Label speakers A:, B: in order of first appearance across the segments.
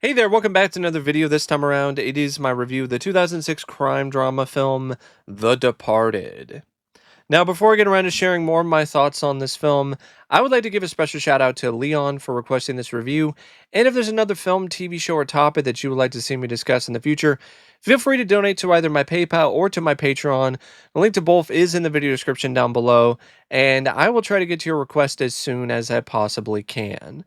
A: Hey there, welcome back to another video. This time around, it is my review of the 2006 crime drama film, The Departed. Now, before I get around to sharing more of my thoughts on this film, I would like to give a special shout out to Leon for requesting this review. And if there's another film, TV show, or topic that you would like to see me discuss in the future, feel free to donate to either my PayPal or to my Patreon. The link to both is in the video description down below, and I will try to get to your request as soon as I possibly can.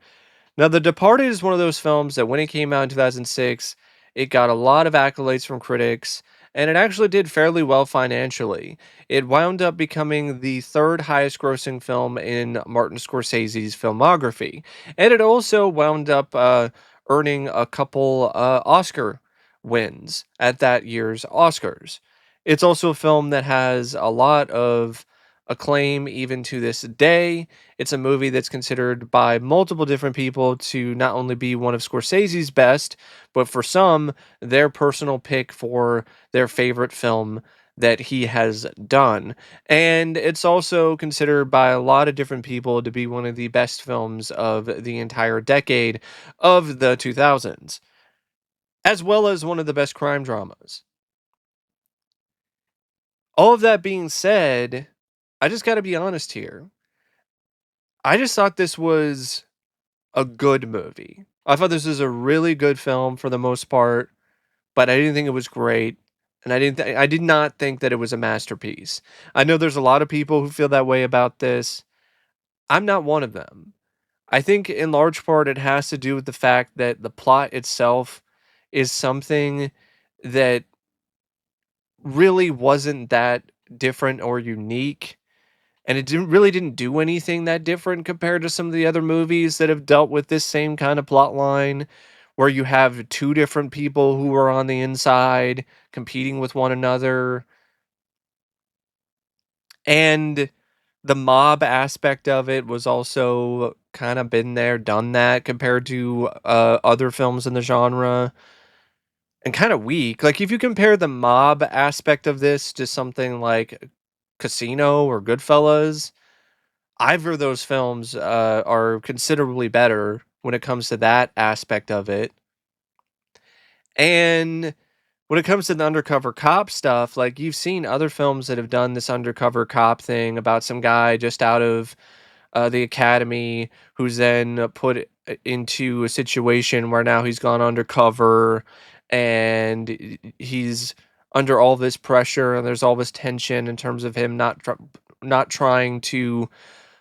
A: Now, The Departed is one of those films that when it came out in 2006, it got a lot of accolades from critics, and it actually did fairly well financially. It wound up becoming the third highest grossing film in Martin Scorsese's filmography, and it also wound up earning a couple Oscar wins at that year's Oscars. It's also a film that has a lot of acclaim even to this day. It's a movie that's considered by multiple different people to not only be one of Scorsese's best, but for some, their personal pick for their favorite film that he has done. And it's also considered by a lot of different people to be one of the best films of the entire decade of the 2000s, as well as one of the best crime dramas. All of that being said, I just got to be honest here. I just thought this was a good movie. I thought this was a really good film for the most part, but I didn't think it was great, and I did not think that it was a masterpiece. I know there's a lot of people who feel that way about this. I'm not one of them. I think in large part it has to do with the fact that the plot itself is something that really wasn't that different or unique. And it didn't do anything that different compared to some of the other movies that have dealt with this same kind of plot line, where you have two different people who are on the inside competing with one another. And the mob aspect of it was also kind of been there, done that compared to other films in the genre, and kind of weak. Like, if you compare the mob aspect of this to something like Casino or Goodfellas, either of those films are considerably better when it comes to that aspect of it. And when it comes to the undercover cop stuff, like, you've seen other films that have done this undercover cop thing about some guy just out of the academy who's then put into a situation where now he's gone undercover and he's under all this pressure, and there's all this tension in terms of him not trying to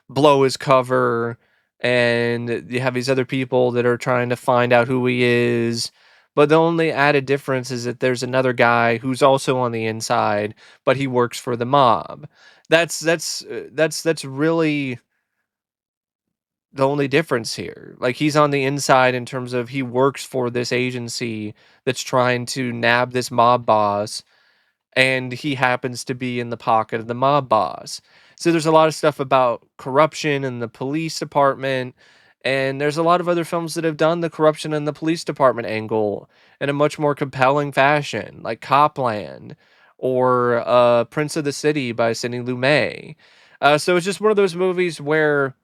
A: blow his cover, and you have these other people that are trying to find out who he is. But the only added difference is that there's another guy who's also on the inside, but he works for the mob. That's really the only difference here. Like, he's on the inside in terms of he works for this agency that's trying to nab this mob boss, and he happens to be in the pocket of the mob boss. So there's a lot of stuff about corruption in the police department, and there's a lot of other films that have done the corruption in the police department angle in a much more compelling fashion, like Copland or Prince of the City by Sidney Lumet. So it's just one of those movies where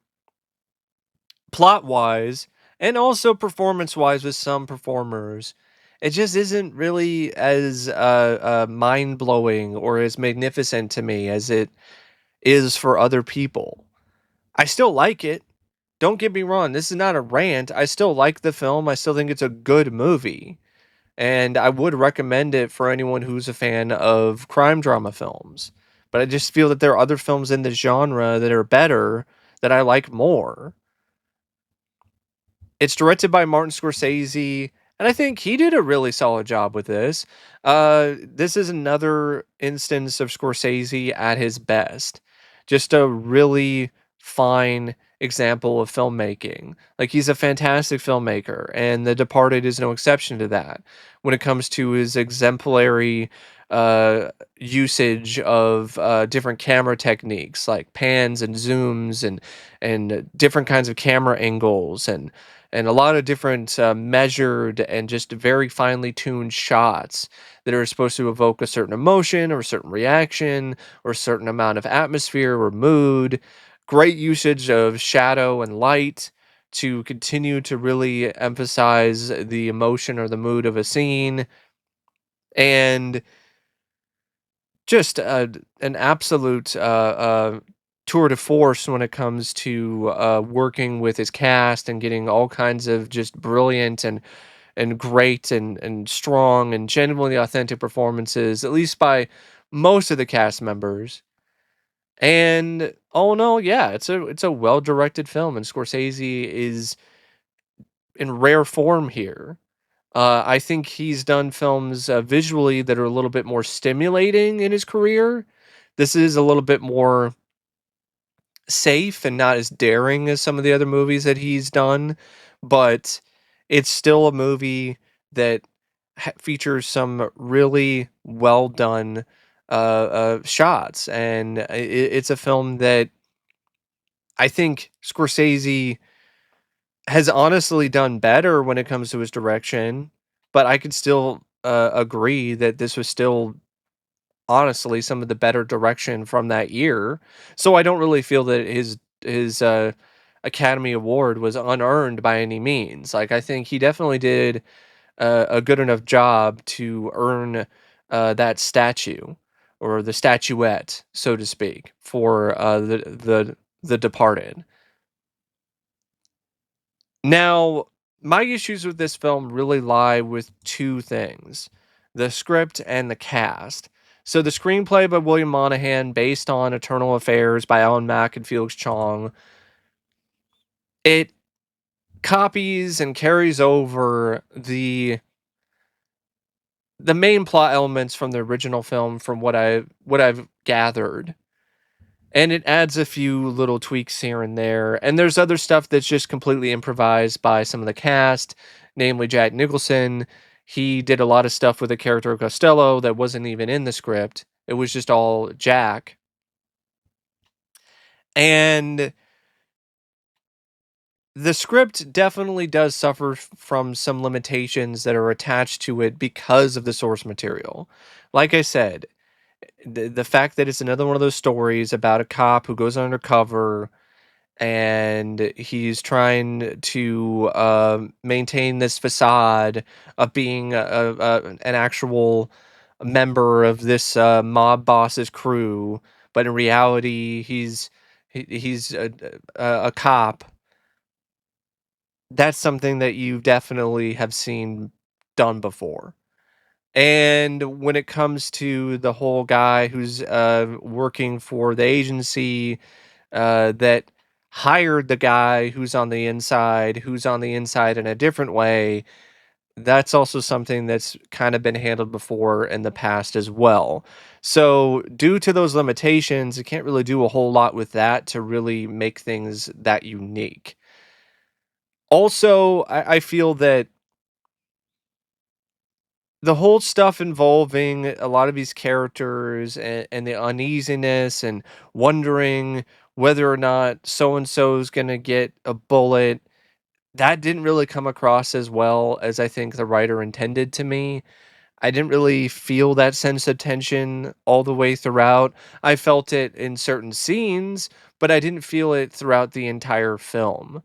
A: plot wise and also performance wise with some performers, it just isn't really as mind blowing or as magnificent to me as it is for other people. I still like it. Don't get me wrong. This is not a rant. I still like the film. I still think it's a good movie. And I would recommend it for anyone who's a fan of crime drama films. But I just feel that there are other films in the genre that are better that I like more. It's directed by Martin Scorsese, and I think he did a really solid job with this. This is another instance of Scorsese at his best. Just a really fine example of filmmaking. Like, he's a fantastic filmmaker, and The Departed is no exception to that. When it comes to his exemplary usage of different camera techniques like pans and zooms and different kinds of camera angles and a lot of different measured and just very finely tuned shots that are supposed to evoke a certain emotion or a certain reaction or a certain amount of atmosphere or mood. Great usage of shadow and light, to continue to really emphasize the emotion or the mood of a scene, and just an absolute tour de force when it comes to working with his cast and getting all kinds of just brilliant and great and strong and genuinely authentic performances, at least by most of the cast members. And all in all, yeah, it's a well directed film, and Scorsese is in rare form here. I think he's done films visually that are a little bit more stimulating in his career. This is a little bit more safe and not as daring as some of the other movies that he's done, but it's still a movie that features some really well done shots, and it's a film that I think Scorsese has honestly done better when it comes to his direction, but I could still agree that this was still honestly some of the better direction from that year. So I don't really feel that his Academy Award was unearned by any means. Like, I think he definitely did a good enough job to earn that statue or the statuette, so to speak, for the Departed. Now, my issues with this film really lie with two things: the script and the cast. So, the screenplay by William Monahan, based on Eternal Affairs by Alan Mack and Felix Chong, it copies and carries over the main plot elements from the original film from what I've gathered. And it adds a few little tweaks here and there. And there's other stuff that's just completely improvised by some of the cast, namely Jack Nicholson. He did a lot of stuff with the character of Costello that wasn't even in the script. It was just all Jack. And the script definitely does suffer from some limitations that are attached to it because of the source material. Like I said, the fact that it's another one of those stories about a cop who goes undercover and he's trying to maintain this facade of being an actual member of this mob boss's crew, but in reality, he's a cop. That's something that you definitely have seen done before. And when it comes to the whole guy who's working for the agency that hired the guy who's on the inside in a different way, that's also something that's kind of been handled before in the past as well. So, due to those limitations, you can't really do a whole lot with that to really make things that unique. Also, I feel that the whole stuff involving a lot of these characters and the uneasiness and wondering whether or not so and so is going to get a bullet, that didn't really come across as well as I think the writer intended to me. I didn't really feel that sense of tension all the way throughout. I felt it in certain scenes, but I didn't feel it throughout the entire film.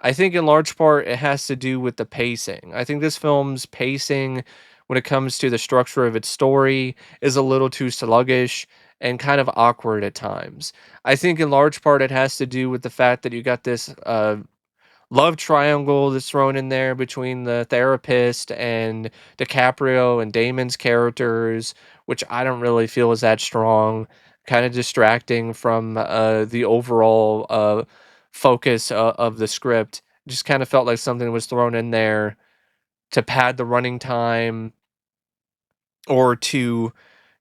A: I think in large part it has to do with the pacing. I think this film's pacing, when it comes to the structure of its story, is a little too sluggish and kind of awkward at times. I think in large part it has to do with the fact that you got this love triangle that's thrown in there between the therapist and DiCaprio and Damon's characters, which I don't really feel is that strong. Kind of distracting from the overall focus of the script. Just kind of felt like something was thrown in there to pad the running time or to,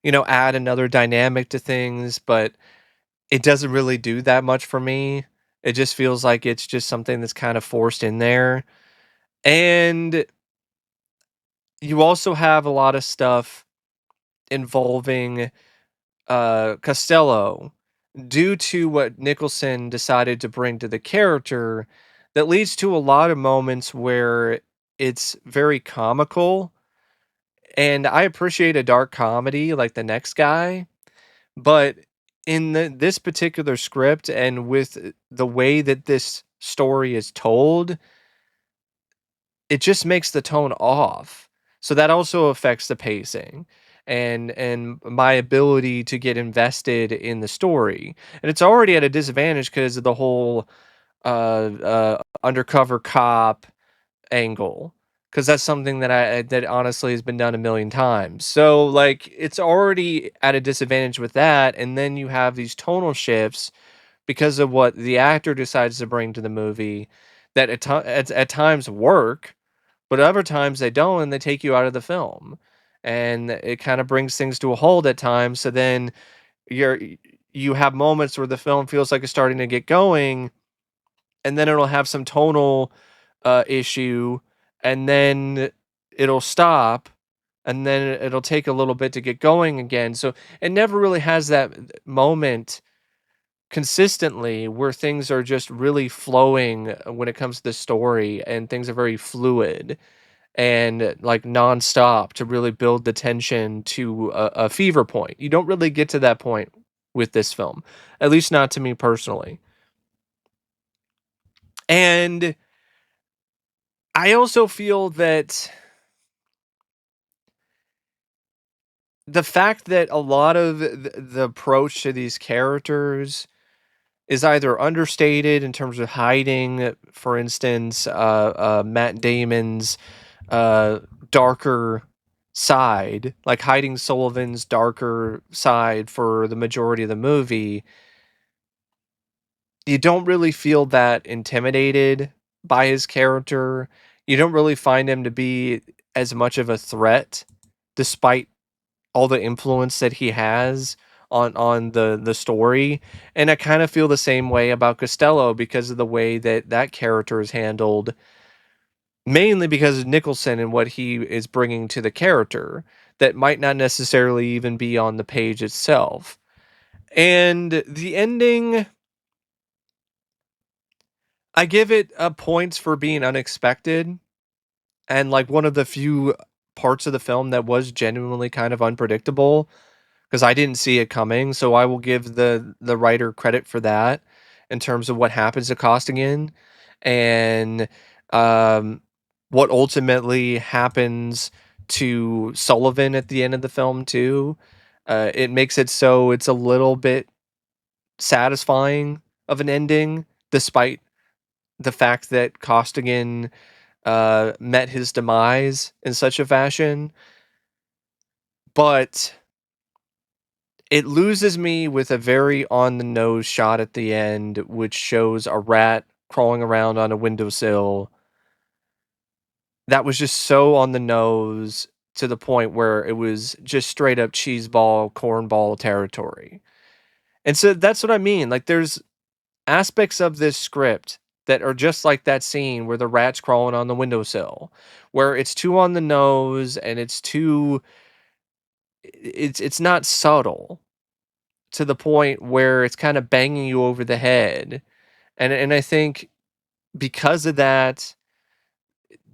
A: add another dynamic to things, but it doesn't really do that much for me. It just feels like it's just something that's kind of forced in there. And you also have a lot of stuff involving Costello due to what Nicholson decided to bring to the character that leads to a lot of moments where it's very comical. And I appreciate a dark comedy like The Next Guy, but in this particular script and with the way that this story is told, it just makes the tone off. So that also affects the pacing and my ability to get invested in the story. And it's already at a disadvantage because of the whole undercover cop angle, because that's something that honestly has been done a million times. So like it's already at a disadvantage with that, and then you have these tonal shifts because of what the actor decides to bring to the movie that at times work, but other times they don't, and they take you out of the film, and it kind of brings things to a halt at times. So then you're you have moments where the film feels like it's starting to get going, and then it'll have some tonal issue, and then it'll stop, and then it'll take a little bit to get going again. So it never really has that moment consistently where things are just really flowing when it comes to the story, and things are very fluid and like nonstop to really build the tension to a fever point. You don't really get to that point with this film, at least not to me personally. And I also feel that the fact that a lot of the approach to these characters is either understated in terms of hiding, for instance, Matt Damon's uh, darker side, like hiding Sullivan's darker side for the majority of the movie. You don't really feel that intimidated by his character. You don't really find him to be as much of a threat, despite all the influence that he has on the story. And I kind of feel the same way about Costello because of the way that that character is handled, mainly because of Nicholson and what he is bringing to the character that might not necessarily even be on the page itself. And the ending, I give it points for being unexpected, and like one of the few parts of the film that was genuinely kind of unpredictable, because I didn't see it coming. So I will give the writer credit for that in terms of what happens to Costigan, and um, what ultimately happens to Sullivan at the end of the film too. It makes it so it's a little bit satisfying of an ending, despite the fact that Costigan met his demise in such a fashion. But it loses me with a very on the nose shot at the end, which shows a rat crawling around on a windowsill. That was just so on the nose to the point where it was just straight up cheeseball, cornball territory. And so that's what I mean. Like, there's aspects of this script that are just like that scene where the rat's crawling on the windowsill, where it's too on the nose and it's too, it's not subtle to the point where it's kind of banging you over the head. And I think because of that,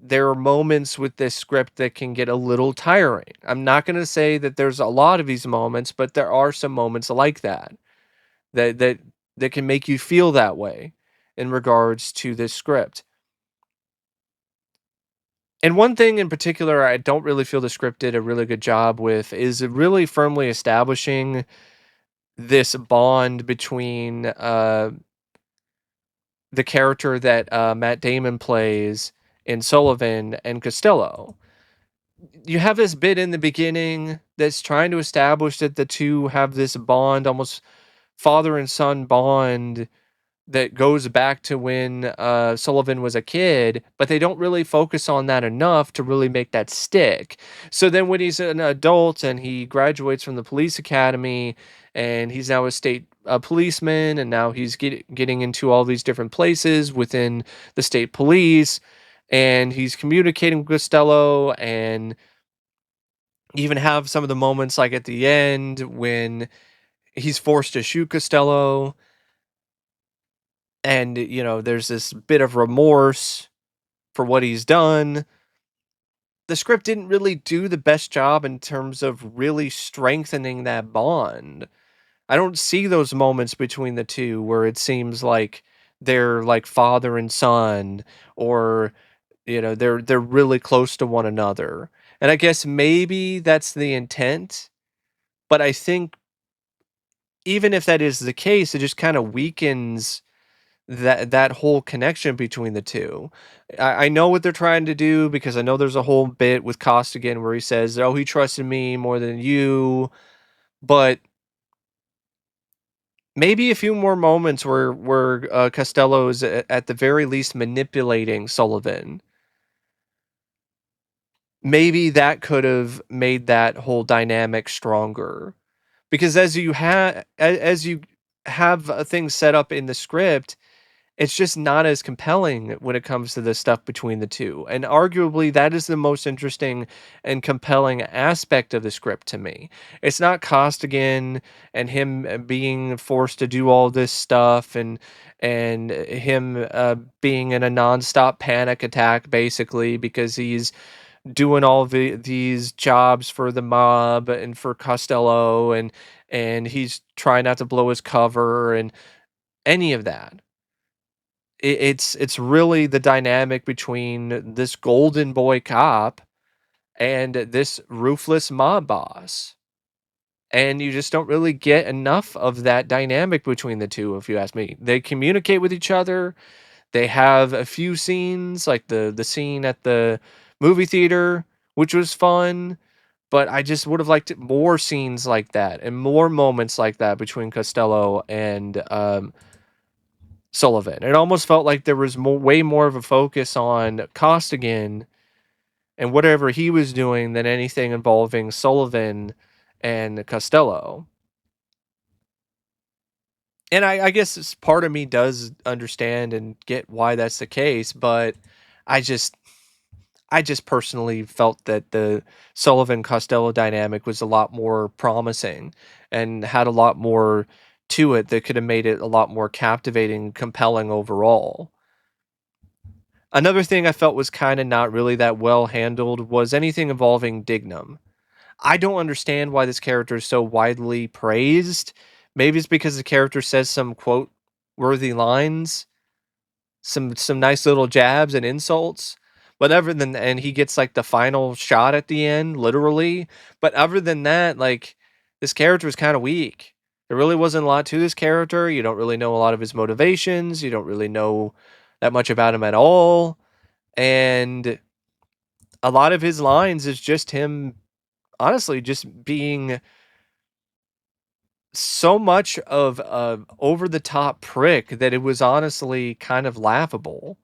A: there are moments with this script that can get a little tiring. I'm not going to say that there's a lot of these moments, but there are some moments like that that that can make you feel that way in regards to this script. And one thing in particular I don't really feel the script did a really good job with is really firmly establishing this bond between the character that Matt Damon plays in Sullivan and Costello. You have this bit in the beginning that's trying to establish that the two have this bond, almost father and son bond, that goes back to when Sullivan was a kid, but they don't really focus on that enough to really make that stick. So then when he's an adult and he graduates from the police academy, and he's now a state policeman, and now he's getting into all these different places within the state police, and he's communicating with Costello, and even have some of the moments like at the end when he's forced to shoot Costello, and there's this bit of remorse for what he's done. The script didn't really do the best job in terms of really strengthening that bond. I don't see those moments between the two where it seems like they're like father and son, or they're really close to one another. And I guess maybe that's the intent, but I think even if that is the case, it just kind of weakens that whole connection between the two. I know what they're trying to do because I know there's a whole bit with Costigan where he says, "Oh, he trusted me more than you," but maybe a few more moments where Costello is at the very least manipulating Sullivan. Maybe that could have made that whole dynamic stronger. Because as you have things set up in the script, it's just not as compelling when it comes to the stuff between the two. And arguably, that is the most interesting and compelling aspect of the script to me. It's not Costigan and him being forced to do all this stuff, and him being in a nonstop panic attack basically because he's doing all these jobs for the mob and for Costello, and he's trying not to blow his cover and any of that. It's really the dynamic between this golden boy cop and this ruthless mob boss. And you just don't really get enough of that dynamic between the two, if you ask me. They communicate with each other. They have a few scenes, like the scene at the movie theater, which was fun, but I just would have liked more scenes like that and more moments like that between Costello and Sullivan. It almost felt like there was way more of a focus on Costigan and whatever he was doing than anything involving Sullivan and Costello. And I guess part of me does understand and get why that's the case, but I just I just personally felt that the Sullivan Costello dynamic was a lot more promising and had a lot more to it that could have made it a lot more captivating, compelling overall. Another thing I felt was kind of not really that well handled was anything involving Dignam. I don't understand why this character is so widely praised. Maybe it's because the character says some quote worthy lines, some nice little jabs and insults. But other than and he gets like the final shot at the end, literally. But other than that, like this character is kind of weak. There really wasn't a lot to this character. You don't really know a lot of his motivations. You don't really know that much about him at all. And a lot of his lines is just him honestly just being so much of a over the top prick that it was honestly kind of laughable.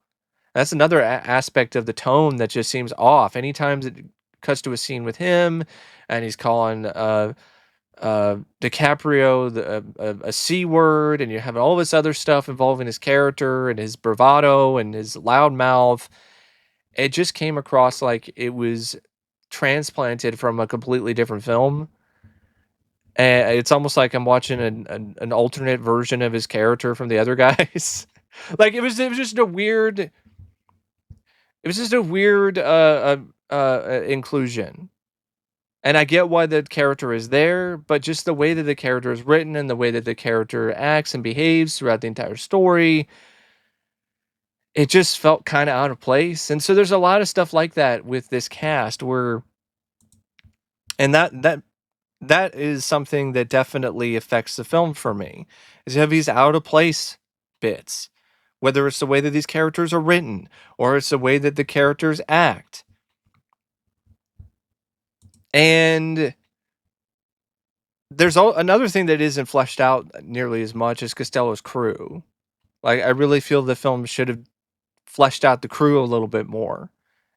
A: That's another aspect of the tone that just seems off. Anytime it cuts to a scene with him and he's calling DiCaprio a C word, and you have all this other stuff involving his character and his bravado and his loud mouth, it just came across like it was transplanted from a completely different film. And it's almost like I'm watching an alternate version of his character from the other guys. Like it was just a weird inclusion. And I get why the character is there, but just the way that the character is written and the way that the character acts and behaves throughout the entire story, it just felt kind of out of place. And so there's a lot of stuff like that with this cast where and that is something that definitely affects the film for me. Is you have these out of place bits, whether it's the way that these characters are written or it's the way that the characters act. And there's another thing that isn't fleshed out nearly as much as Costello's crew. Like I really feel the film should have fleshed out the crew a little bit more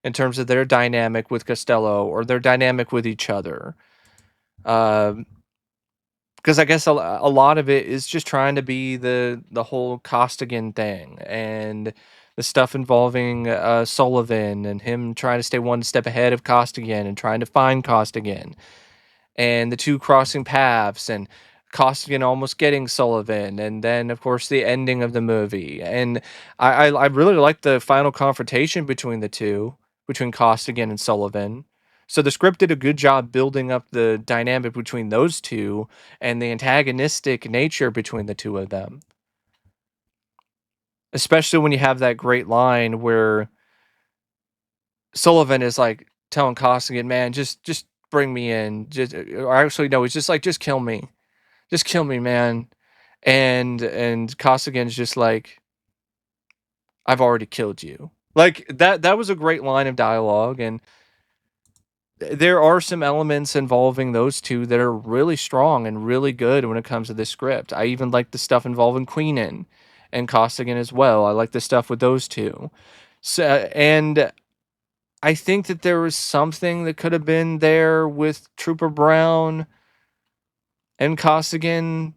A: in terms of their dynamic with Costello or their dynamic with each other. Um, because I guess a lot of it is just trying to be the whole Costigan thing and the stuff involving Sullivan and him trying to stay one step ahead of Costigan and trying to find Costigan and the two crossing paths and Costigan almost getting Sullivan, and then of course the ending of the movie. And I really like the final confrontation between the two, between Costigan and Sullivan. So the script did a good job building up the dynamic between those two and the antagonistic nature between the two of them. especially when you have that great line where Sullivan is like telling Costigan, "Man, just bring me in." Just, or actually, no, he's just like, just kill me, man." And Costigan's just like, "I've already killed you." Like that was a great line of dialogue, and there are some elements involving those two that are really strong and really good when it comes to this script. I even like the stuff involving Queenan and Costigan as well. I like the stuff with those two. So, and I think that there was something that could have been there with Trooper Brown and Costigan,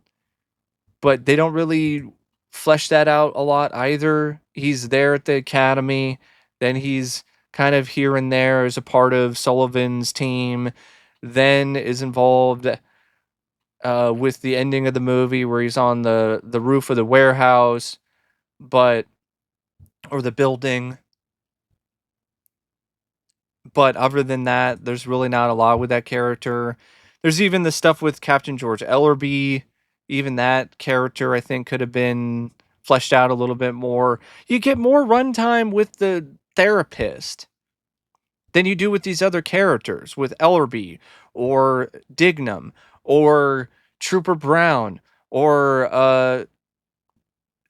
A: but they don't really flesh that out a lot either. He's there at the academy, then he's kind of here and there as a part of Sullivan's team, then is involved with the ending of the movie where he's on the roof of the warehouse, but or the building. But other than that, there's really not a lot with that character. There's even the stuff with Captain George Ellerby. Even that character, I think, could have been fleshed out a little bit more. You get more runtime with the therapist than you do with these other characters, with Ellerby or Dignam or Trooper Brown or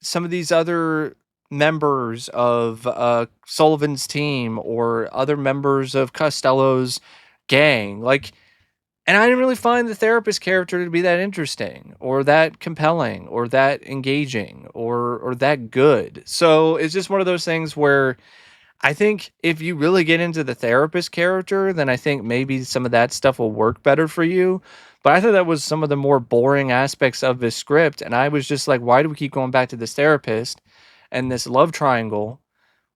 A: some of these other members of Sullivan's team or other members of Costello's gang. Like, and I didn't really find the therapist character to be that interesting or that compelling or that engaging or that good. So it's just one of those things where I think if you really get into the therapist character, then I think maybe some of that stuff will work better for you. But I thought that was some of the more boring aspects of this script. And I was just like, why do we keep going back to this therapist and this love triangle?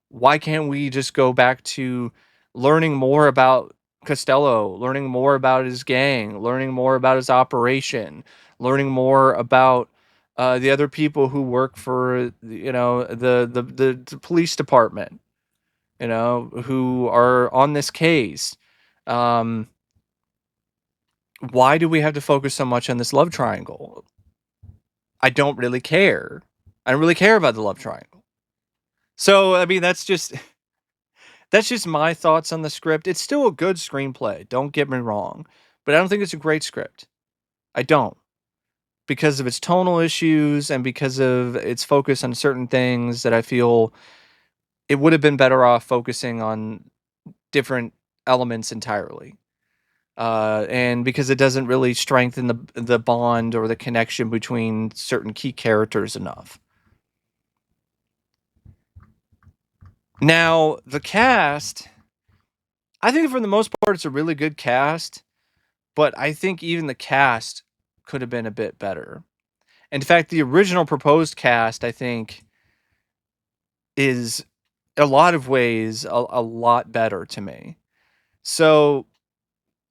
A: Why can't we just go back to learning more about Costello, learning more about his gang, learning more about his operation, learning more about the other people who work for, the police department, who are on this case. Um, why do we have to focus so much on this love triangle? I don't really care. I don't really care about the love triangle. So, I mean, that's just my thoughts on the script. It's still a good screenplay, don't get me wrong, but I don't think it's a great script. I don't. Because of its tonal issues and because of its focus on certain things that I feel it would have been better off focusing on different elements entirely. And because it doesn't really strengthen the bond or the connection between certain key characters enough. Now, the cast, I think for the most part, it's a really good cast, but I think even the cast could have been a bit better. In fact, the original proposed cast, I think, is a lot of ways a lot better to me. So,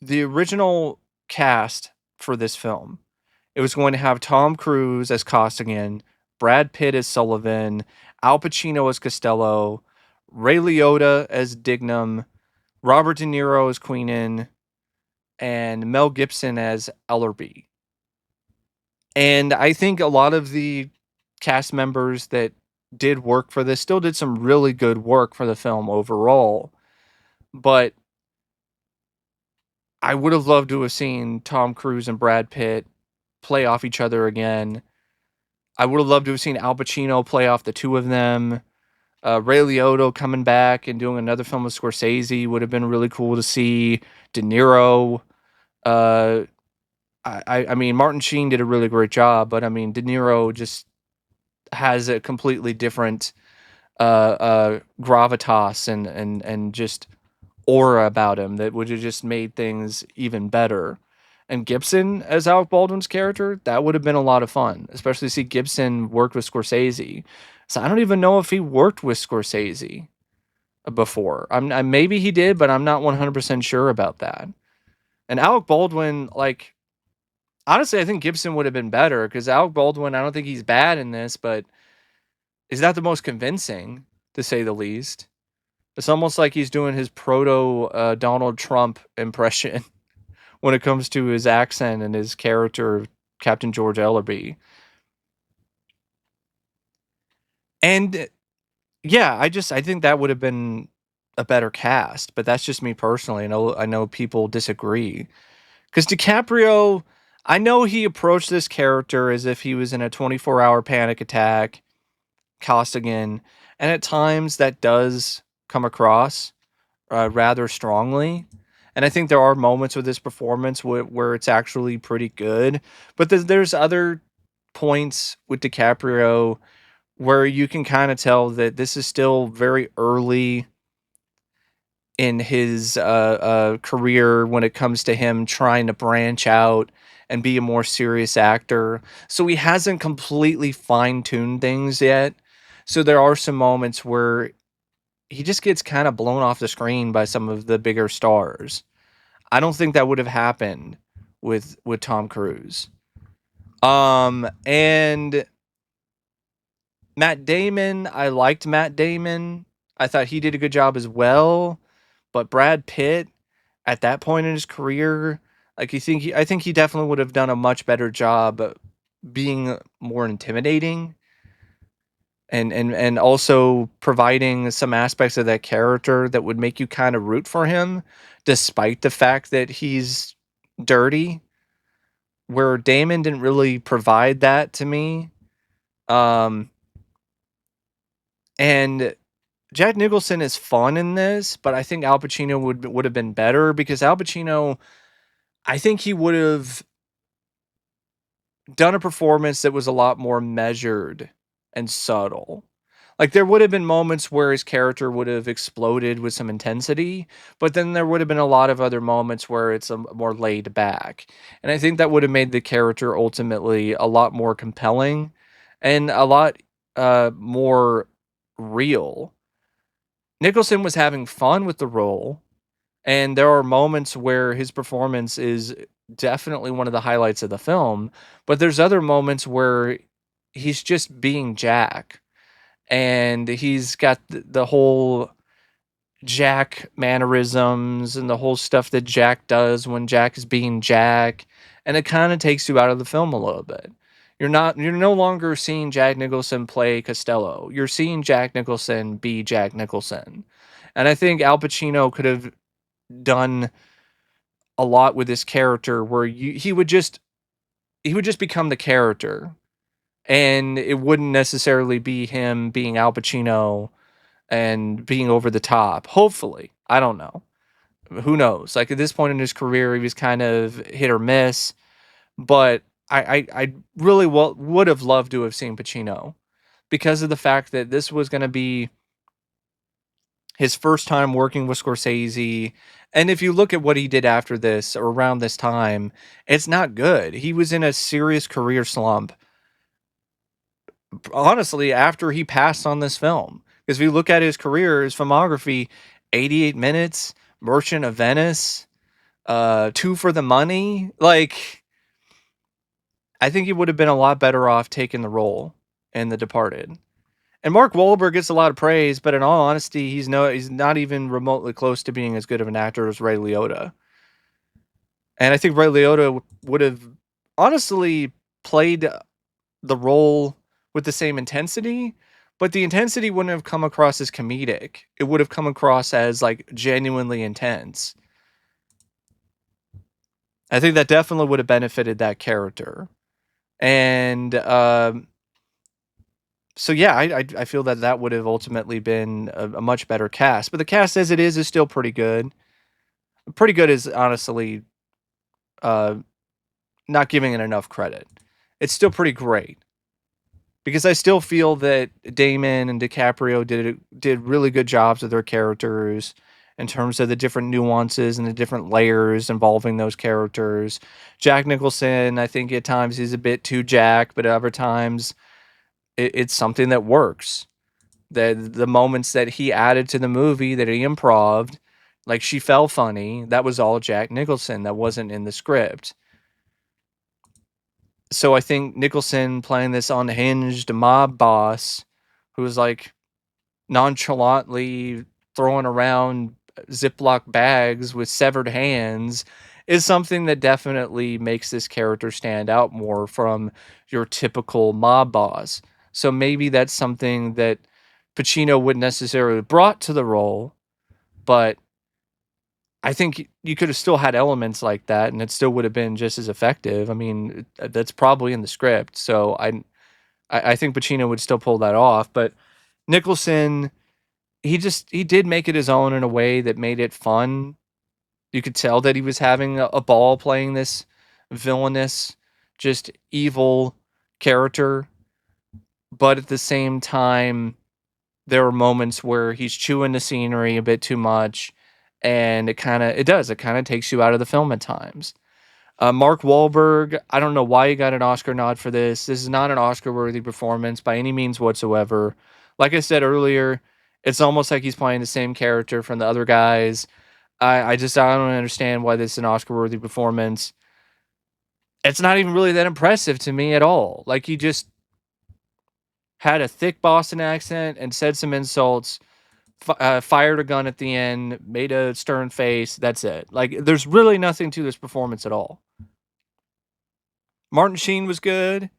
A: the original cast for this film, it was going to have Tom Cruise as Costigan, Brad Pitt as Sullivan, Al Pacino as Costello, Ray Liotta as Dignam, Robert De Niro as Queenan, and Mel Gibson as Ellerby. And I think a lot of the cast members that did work for this still did some really good work for the film overall. But I would have loved to have seen Tom Cruise and Brad Pitt play off each other again. I would have loved to have seen Al Pacino play off the two of them. Ray Liotta coming back and doing another film with Scorsese would have been really cool to see. De Niro. Uh, I mean, Martin Sheen did a really great job, but I mean, De Niro just has a completely different gravitas and just aura about him that would have just made things even better. And Gibson as Alec Baldwin's character, that would have been a lot of fun, especially to see Gibson work with Scorsese. So I don't even know if he worked with Scorsese before. Maybe he did, but I'm not 100% sure about that. And Alec Baldwin, like, honestly, I think Gibson would have been better because Alec Baldwin, I don't think he's bad in this, but is not the most convincing, to say the least. It's almost like he's doing his proto Donald Trump impression when it comes to his accent and his character, Captain George Ellerby. And yeah, I think that would have been a better cast, but that's just me personally. I know people disagree. Because DiCaprio, I know he approached this character as if he was in a 24-hour panic attack, Costigan, and at times that does come across rather strongly. And I think there are moments with this performance where it's actually pretty good. But there's other points with DiCaprio where you can kind of tell that this is still very early in his career when it comes to him trying to branch out and be a more serious actor. So he hasn't completely fine tuned things yet. So there are some moments where he just gets kind of blown off the screen by some of the bigger stars. I don't think that would have happened with Tom Cruise. And Matt Damon, I liked Matt Damon. I thought he did a good job as well. But Brad Pitt, at that point in his career, like I think he definitely would have done a much better job being more intimidating and also providing some aspects of that character that would make you kind of root for him, despite the fact that he's dirty. Where Damon didn't really provide that to me. Um, and Jack Nicholson is fun in this, but I think Al Pacino would have been better because Al Pacino, I think he would have done a performance that was a lot more measured and subtle. Like there would have been moments where his character would have exploded with some intensity, but then there would have been a lot of other moments where it's a more laid back. And I think that would have made the character ultimately a lot more compelling and a lot more real. Nicholson was having fun with the role, and there are moments where his performance is definitely one of the highlights of the film, but there's other moments where he's just being Jack, and he's got the whole Jack mannerisms and the whole stuff that Jack does when Jack is being Jack, and it kind of takes you out of the film a little bit. You're no longer seeing Jack Nicholson play Costello. You're seeing Jack Nicholson be Jack Nicholson. And I think Al Pacino could have done a lot with this character where he would just become the character, and it wouldn't necessarily be him being Al Pacino and being over the top. Hopefully, I don't know. Who knows? Like at this point in his career, he was kind of hit or miss. But I really would have loved to have seen Pacino because of the fact that this was going to be his first time working with Scorsese. And if you look at what he did after this or around this time, it's not good. He was in a serious career slump, honestly, after he passed on this film. Because if you look at his career, his filmography, 88 Minutes, Merchant of Venice, Two for the Money. Like, I think he would have been a lot better off taking the role in The Departed. And Mark Wahlberg gets a lot of praise, but in all honesty, he's not even remotely close to being as good of an actor as Ray Liotta. And I think Ray Liotta would have honestly played the role with the same intensity, but the intensity wouldn't have come across as comedic. It would have come across as like genuinely intense. I think that definitely would have benefited that character. And so yeah, I feel that that would have ultimately been a much better cast. But the cast as it is still pretty good. Pretty good is honestly uh, not giving it enough credit. It's still pretty great because I still feel that Damon and DiCaprio did really good jobs with their characters in terms of the different nuances and the different layers involving those characters. Jack Nicholson, I think at times he's a bit too Jack, but other times it's something that works. The moments that he added to the movie that he improved, like She Fell Funny, that was all Jack Nicholson. That wasn't in the script. So I think Nicholson playing this unhinged mob boss who was like nonchalantly throwing around Ziploc bags with severed hands is something that definitely makes this character stand out more from your typical mob boss. So maybe that's something that Pacino wouldn't necessarily brought to the role, but I think you could have still had elements like that, and it still would have been just as effective. I mean, that's probably in the script, so I think Pacino would still pull that off. But Nicholson, he did make it his own in a way that made it fun. You could tell that he was having a ball playing this villainous, just evil character, but at the same time, there were moments where he's chewing the scenery a bit too much, and it kind of takes you out of the film at times. Mark Wahlberg, I don't know why he got an Oscar nod for this. This is not an Oscar worthy performance by any means whatsoever. Like I said earlier, it's almost like he's playing the same character from the other guys. I don't understand why this is an Oscar worthy performance. It's not even really that impressive to me at all. Like he just had a thick Boston accent and said some insults, fired a gun at the end, made a stern face. That's it. Like there's really nothing to this performance at all. Martin Sheen was good.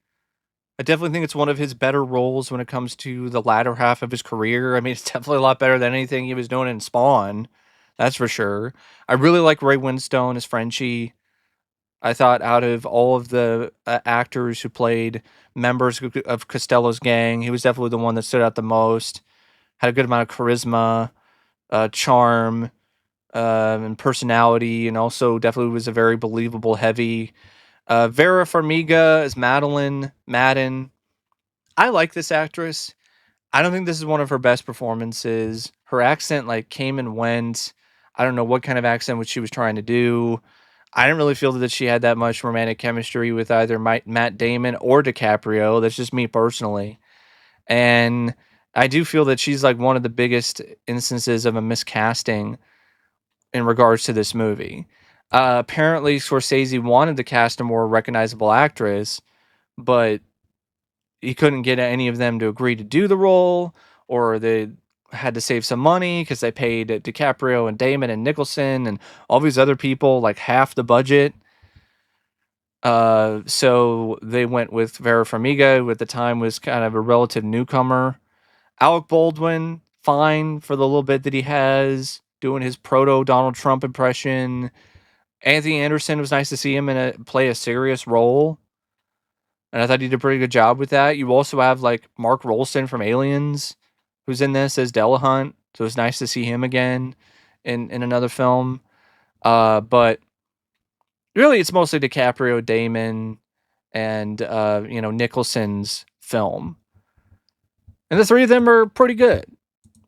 A: I definitely think it's one of his better roles when it comes to the latter half of his career. I mean, it's definitely a lot better than anything he was doing in Spawn. That's for sure. I really like Ray Winstone as Frenchie. I thought out of all of the actors who played members of Costello's gang, he was definitely the one that stood out the most. Had a good amount of charisma, charm, and personality, and also definitely was a very believable heavy. Vera Farmiga as Madden. I like this actress. I don't think this is one of her best performances. Her accent like came and went. I don't know what kind of accent she was trying to do. I didn't really feel that she had that much romantic chemistry with either Matt Damon or DiCaprio. That's just me personally. And I do feel that she's like one of the biggest instances of a miscasting in regards to this movie. Apparently, Scorsese wanted to cast a more recognizable actress, but he couldn't get any of them to agree to do the role, or they had to save some money because they paid DiCaprio and Damon and Nicholson and all these other people like half the budget. So they went with Vera Farmiga, who at the time was kind of a relative newcomer. Alec Baldwin, fine for the little bit that he has, doing his proto Donald Trump impression. Anthony Anderson was nice to see him play a serious role, and I thought he did a pretty good job with that. You also have like Mark Rolston from Aliens, who's in this as Delahunt, so it's nice to see him again in another film. But really, it's mostly DiCaprio, Damon, and Nicholson's film, and the three of them are pretty good.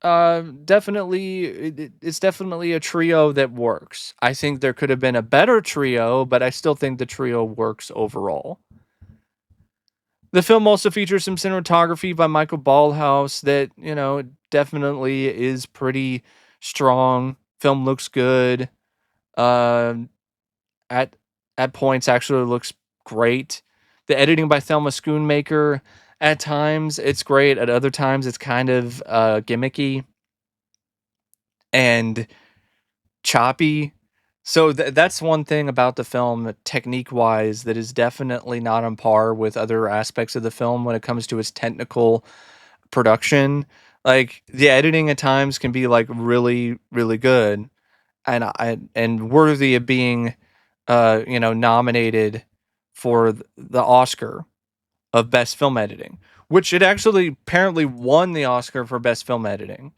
A: Definitely, it's definitely a trio that works. I think there could have been a better trio, but I still think the trio works overall. The film also features some cinematography by Michael Ballhaus that, definitely is pretty strong. Film looks good. Um, at at points actually looks great. The editing by Thelma Schoonmaker, at times it's great. At other times it's kind of gimmicky and choppy. So that's one thing about the film, technique wise, that is definitely not on par with other aspects of the film when it comes to its technical production. Like the editing at times can be like really, really good, and worthy of being, nominated for the Oscar of best film editing, which it actually apparently won the Oscar for best film editing.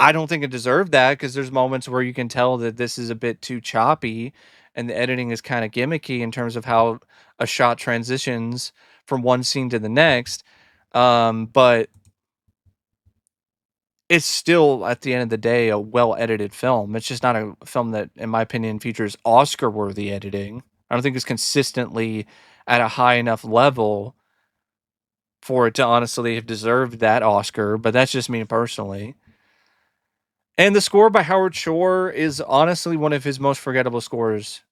A: I don't think it deserved that because there's moments where you can tell that this is a bit too choppy and the editing is kind of gimmicky in terms of how a shot transitions from one scene to the next. But it's still, at the end of the day, a well edited film. It's just not a film that, in my opinion, features Oscar worthy editing. I don't think it's consistently at a high enough level for it to honestly have deserved that Oscar, but that's just me personally. And the score by Howard Shore is honestly one of his most forgettable scores.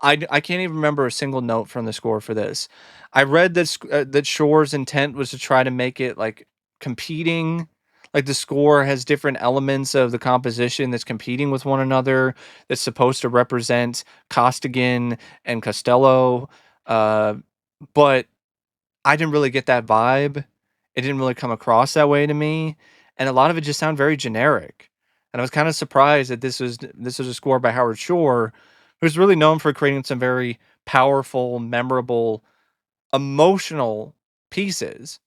A: I can't even remember a single note from the score for this. I read that Shore's intent was to try to make it like competing, like the score has different elements of the composition that's competing with one another. That's supposed to represent Costigan and Costello, uh, but I didn't really get that vibe. it didn't really come across that way to me, and a lot of it just sounded very generic. And I was kind of surprised that this was a score by Howard Shore, who's really known for creating some very powerful, memorable, emotional pieces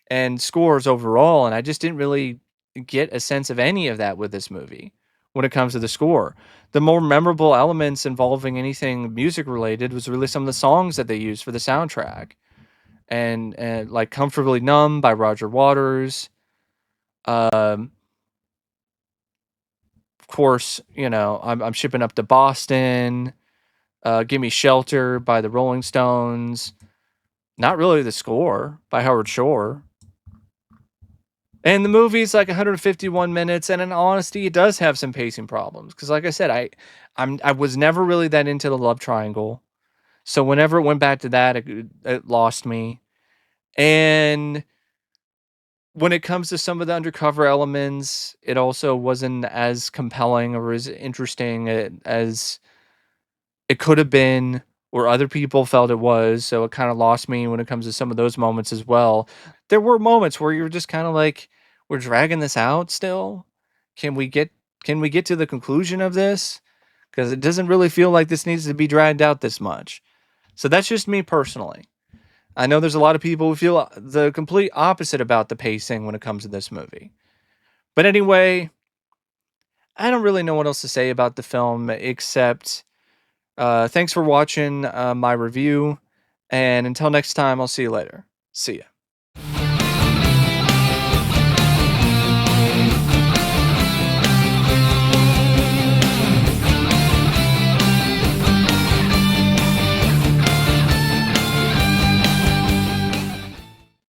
A: and scores overall, and I just didn't really get a sense of any of that with this movie when it comes to the score. The more memorable elements involving anything music related was really some of the songs that they used for the soundtrack. And like Comfortably Numb by Roger Waters. Um, of course, I'm shipping up to Boston. Give Me Shelter by the Rolling Stones. Not really the score by Howard Shore. And the movie's like 151 minutes, and in honesty, it does have some pacing problems. Because, like I said, I was never really that into the love triangle, so whenever it went back to that, it lost me. And when it comes to some of the undercover elements, it also wasn't as compelling or as interesting as it could have been, or other people felt it was. So it kind of lost me when it comes to some of those moments as well. There were moments where you're just kind of like, we're dragging this out still. Can we get can we get to the conclusion of this? Because it doesn't really feel like this needs to be dragged out this much. So that's just me personally. I know there's a lot of people who feel the complete opposite about the pacing when it comes to this movie. But anyway, I don't really know what else to say about the film except thanks for watching my review. And until next time, I'll see you later. See ya.